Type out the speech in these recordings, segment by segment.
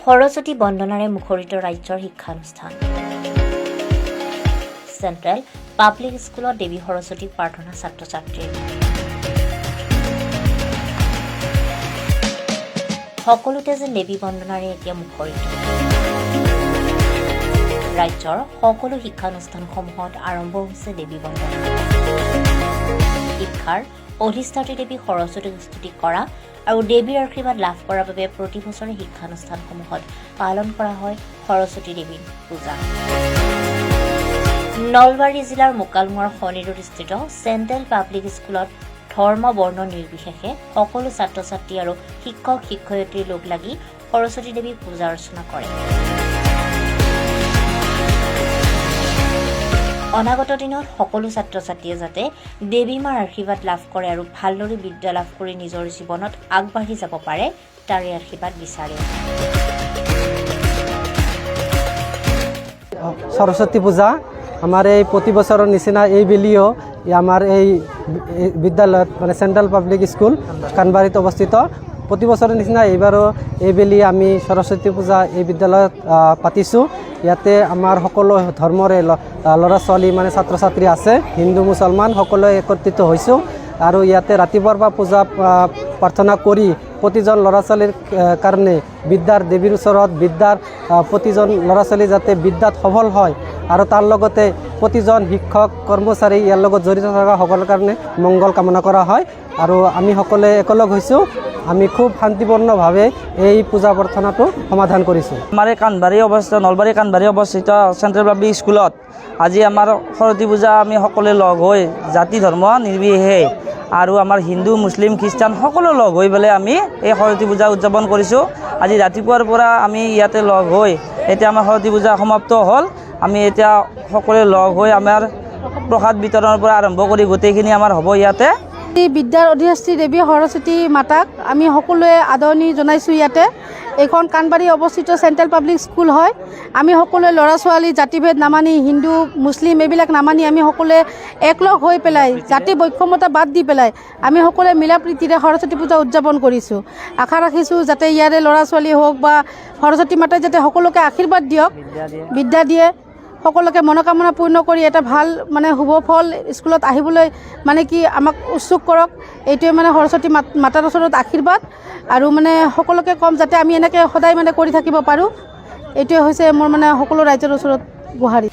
সৰস্বতী বন্দনাৰে মুখৰিত ৰাজ্যৰ শিক্ষানুষ্ঠান। চেণ্ট্ৰেল পাব্লিক স্কুলত দেৱী সৰস্বতীক প্ৰাৰ্থনা ছাত্ৰ-ছাত্ৰীৰ। সকলোতে যেন দেৱী বন্দনাৰে এতিয়া মুখৰিত। ৰাজ্যৰ সকলো শিক্ষানুষ্ঠানসমূহত আৰম্ভ হৈছে দেৱী বন্দনা। শিক্ষাৰ অধিষ্ঠাত্ৰী দেৱী সৰস্বতীক স্তুতি কৰা আৰু দেৱীৰ আশীৰ্বাদ লাভ কৰাৰ বাবে প্ৰতি বছৰে শিক্ষানুষ্ঠানসমূহত পালন কৰা হয় সৰস্বতী দেৱীৰ পূজা। নলবাৰী জিলাৰ মোকালমোৱাৰ শনিৰোড স্থিত চেণ্ট্ৰেল পাব্লিক স্কুলত ধৰ্ম বৰ্ণ নিৰ্বিশেষে সকলো ছাত্ৰ-ছাত্ৰী আৰু শিক্ষক-শিক্ষয়িত্ৰীৰ লগ লাগি সৰস্বতী দেৱীক পূজা অৰ্চনা কৰে। অনাগত দিনত সকলো ছাত্ৰ-ছাত্ৰীয়ে যাতে দেৱী মাৰ আশীৰ্বাদ লাভ কৰে আৰু ভালদৰে বিদ্যা লাভ কৰি নিজৰ জীৱনত আগবাঢ়ি যাব পাৰে তাৰে আশীৰ্বাদ বিচাৰে। সৰস্বতী পূজা আমাৰ এই প্ৰতি বছৰৰ নিচিনা এই বেলিও আমাৰ এই বিদ্যালয়ত মানে চেণ্ট্ৰেল পাব্লিক স্কুল কানবাৰীত অৱস্থিত। প্ৰতি বছৰৰ নিচিনা এইবাৰো এইবেলি আমি সৰস্বতী পূজা এই বিদ্যালয়ত পাতিছোঁ। ইয়াতে আমাৰ সকলো ধৰ্মৰে ল'ৰা ছোৱালী মানে ছাত্ৰ ছাত্ৰী আছে, হিন্দু মুছলমান সকলোৱে একত্ৰিত হৈছোঁ আৰু ইয়াতে ৰাতিপুৱাৰ পৰা পূজা প্ৰাৰ্থনা কৰি প্ৰতিজন ল'ৰা ছোৱালীৰ কাৰণে বিদ্যাৰ দেৱীৰ ওচৰত প্ৰতিজন ল'ৰা ছোৱালী যাতে বিদ্যাত সফল হয় আৰু তাৰ লগতে প্ৰতিজন শিক্ষক কৰ্মচাৰী ইয়াৰ লগত জড়িত থকা সকলৰ কাৰণে মংগল কামনা কৰা হয় আৰু আমি সকলোৱে একেলগ হৈছোঁ। আমি খুব শান্তিপূৰ্ণভাৱে এই পূজা প্ৰাৰ্থনাটো সমাধান কৰিছোঁ। আমাৰ এই নলবাৰী কানবাৰী অৱস্থিত চেণ্ট্ৰেল পাব্লিক স্কুলত আজি আমাৰ সৰস্বতী পূজা আমি সকলোৱে লগ হৈ জাতি ধৰ্ম নিৰ্বিশেষে আৰু আমাৰ হিন্দু মুছলিম খ্ৰীষ্টান সকলো লগ হৈ পেলাই আমি এই সৰস্বতী পূজা উদযাপন কৰিছোঁ। আজি ৰাতিপুৱাৰ পৰা আমি ইয়াতে লগ হৈ এতিয়া আমাৰ সৰস্বতী পূজা সমাপ্ত হ'ল। আমি এতিয়া সকলোৱে লগ হৈ আমাৰ প্ৰসাদ বিতৰণৰ পৰা আৰম্ভ কৰি গোটেইখিনি আমাৰ হ'ব ইয়াতে। বিদ্যাৰ অধিষ্ঠাত্ৰী দেৱী সৰস্বতী মাতাক আমি সকলোৱে আদৰণি জনাইছোঁ। ইয়াতে এইখন কানবাৰী অৱস্থিত চেণ্ট্ৰেল পাব্লিক স্কুল হয়। আমি সকলোৱে ল'ৰা ছোৱালী জাতিভেদ নামানি, হিন্দু মুছলিম এইবিলাক নামানি আমি সকলোৱে একলগ হৈ পেলাই জাতি বৈষম্যতা বাদ দি পেলাই আমি সকলোৱে মিলা প্ৰীতিৰে সৰস্বতী পূজা উদযাপন কৰিছোঁ। আশা ৰাখিছোঁ যাতে ইয়াৰে ল'ৰা ছোৱালী হওক বা সৰস্বতী মাতাই যাতে সকলোকে আশীৰ্বাদ দিয়ক, বিদ্যা দিয়ে, সকলোকে মনোকামনা পূৰ্ণ কৰি এটা ভাল মানে শুভ ফল স্কুলত আহিবলৈ মানে কি আমাক উৎসুক কৰক। এইটোৱে মানে সৰস্বতী মাতাৰ ওচৰত আশীৰ্বাদ আৰু মানে সকলোকে ক'ম যাতে আমি এনেকৈ সদায় মানে কৰি থাকিব পাৰোঁ। এইটোৱে হৈছে মোৰ মানে সকলো ৰাইজৰ ওচৰত গুহাৰি।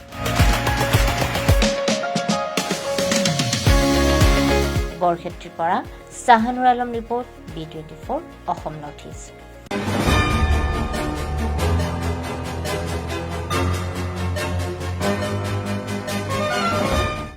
বৰক্ষেত্ৰীৰ পৰা Sahanur Alam report, B24 Assam north east.